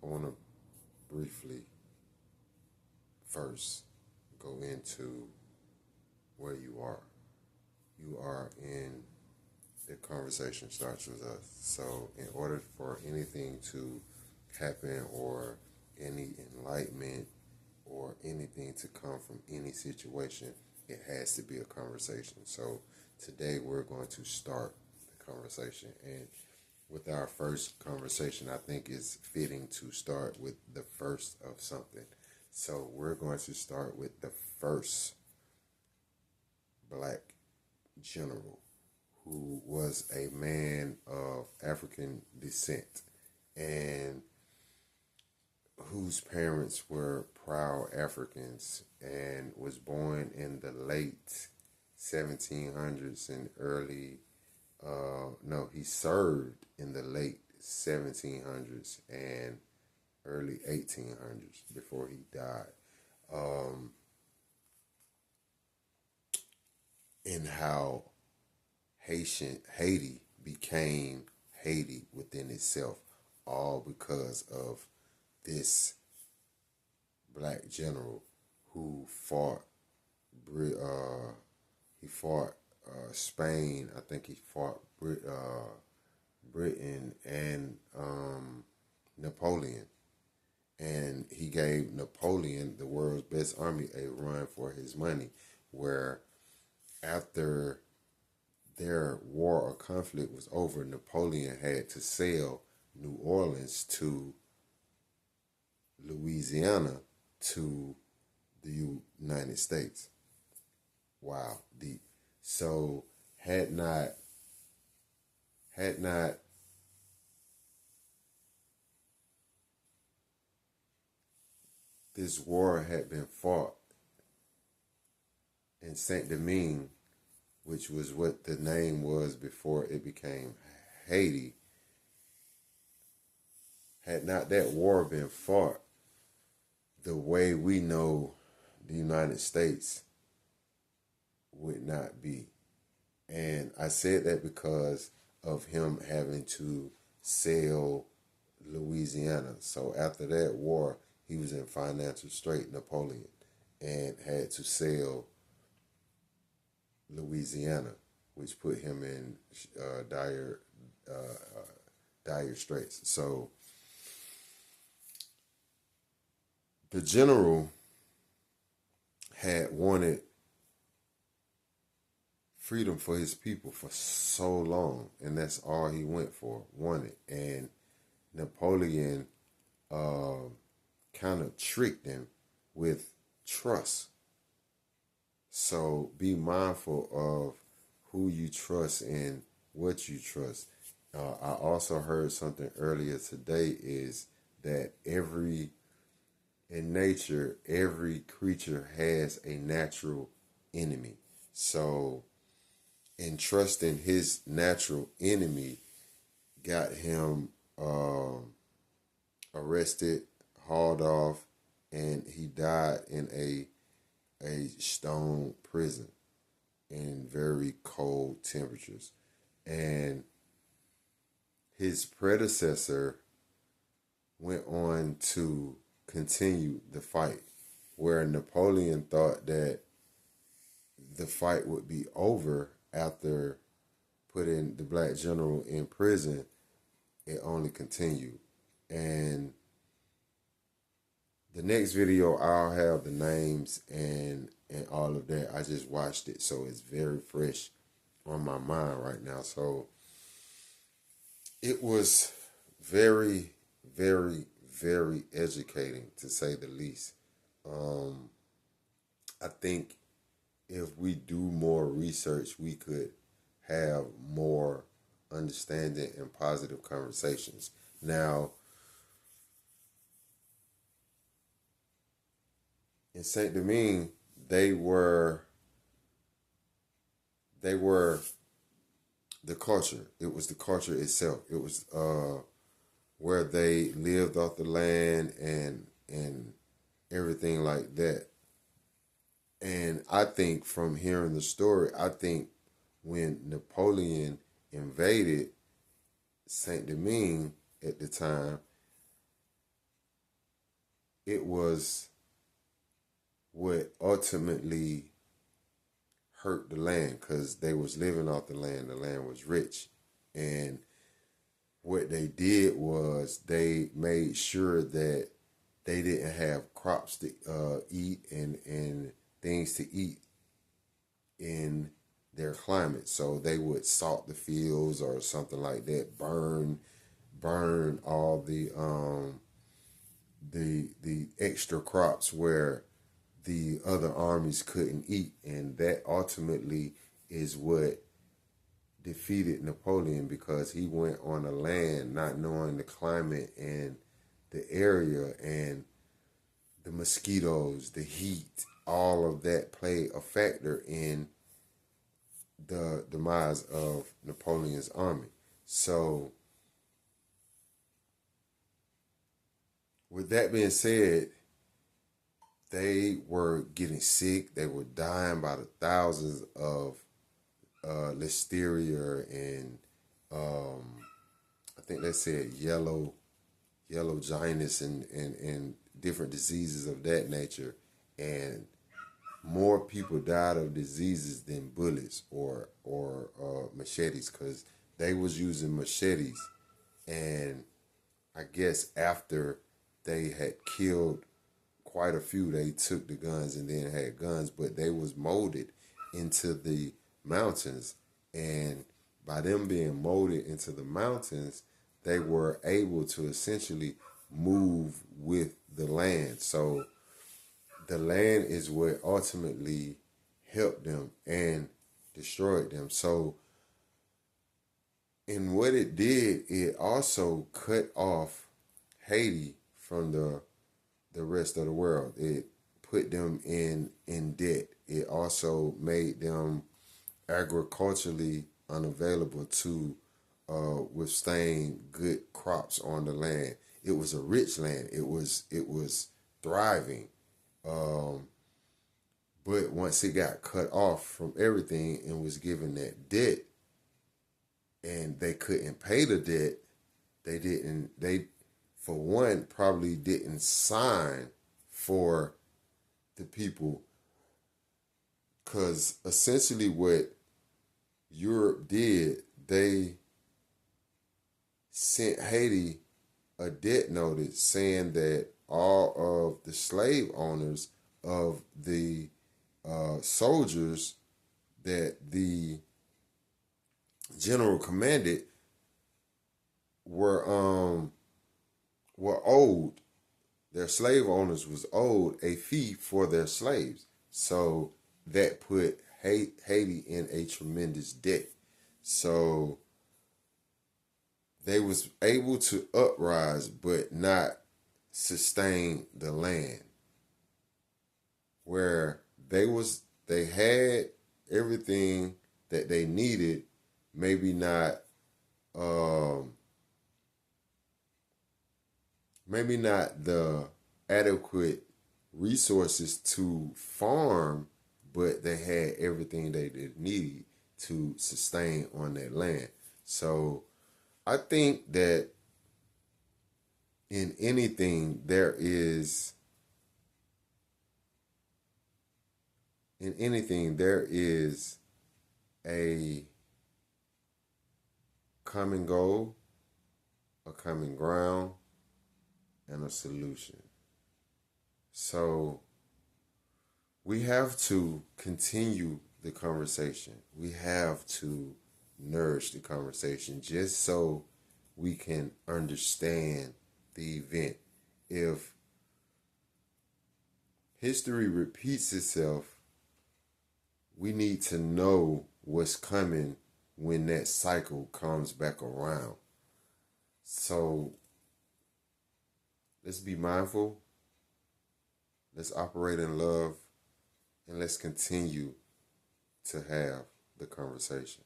I want to briefly first go into where you are. You are in the conversation starts with us. So, in order for anything to happen or any enlightenment or anything to come from any situation, it has to be a conversation. So, today we're going to start the conversation. And with our first conversation, I think it's fitting to start with the first of something. So, we're going to start with the first black general who was a man of African descent and whose parents were proud Africans and was born in the late 1700s and early, no, he served in the late 1700s and early 1800s before he died. Um, and how Haiti became Haiti within itself, all because of this black general who fought. He fought Spain. I think he fought Britain and Napoleon, and he gave Napoleon, the world's best army, a run for his money. Where after their war or conflict was over, Napoleon had to sell New Orleans to Louisiana to the United States. Wow, deep. So had not this war had been fought in Saint Domingue, which was what the name was before it became Haiti, had not that war been fought the way we know the United States would not be. And I said that because of him having to sell Louisiana. So after that war, he was in financial strait, Napoleon, and had to sell Louisiana, which put him in dire straits. So the general had wanted freedom for his people for so long, and that's all he went for, wanted. And Napoleon kind of tricked him with trust. So be mindful of who you trust and what you trust. I also heard something earlier today is that in nature, every creature has a natural enemy. So, in trusting his natural enemy, got him arrested, hauled off, and he died in a stone prison in very cold temperatures. And his predecessor went on to continue the fight, where Napoleon thought that the fight would be over after putting the black general in prison. It only continued. And the next video, I'll have the names and all of that. I just watched it, so it's very fresh on my mind right now. So it was very, very, very educating, to say the least. I think if we do more research, we could have more understanding and positive conversations. Now, in Saint Domingue, they were the culture. It was the culture itself. It was where they lived off the land and everything like that. And I think from hearing the story, I think when Napoleon invaded Saint Domingue at the time, it was what ultimately hurt the land because they was living off the land. The land was rich. And what they did was they made sure that they didn't have crops to eat and things to eat in their climate. So they would salt the fields or something like that, burn all the extra crops where the other armies couldn't eat, and that ultimately is what defeated Napoleon because he went on a land not knowing the climate and the area and the mosquitoes, the heat, all of that played a factor in the demise of Napoleon's army. So, with that being said, they were getting sick. They were dying by the thousands of listeria and I think they said yellow jaundice and different diseases of that nature. And more people died of diseases than bullets or machetes because they was using machetes. And I guess after they had killed quite a few, they took the guns and then had guns, but they was molded into the mountains. And by them being molded into the mountains, they were able to essentially move with the land. So the land is what ultimately helped them and destroyed them. So, in what it did, it also cut off Haiti from the rest of the world. It put them in debt. It also made them agriculturally unavailable to withstand good crops on the land. It was a rich land. It was thriving. But once it got cut off from everything and was given that debt, and they couldn't pay the debt, they for one probably didn't sign for the people, because essentially what Europe did, they sent Haiti a debt notice saying that all of the slave owners of the soldiers that the general commanded were owed, their slave owners was owed a fee for their slaves. So that put Haiti in a tremendous debt. So they was able to uprise but not sustain the land. Where they had everything that they needed, maybe not the adequate resources to farm, but they had everything they needed to sustain on that land. So I think that in anything there is a common goal, a common ground, and a solution. So we have to continue the conversation. We have to nourish the conversation just so we can understand the event. If history repeats itself, we need to know what's coming when that cycle comes back around. So let's be mindful, let's operate in love, and let's continue to have the conversation.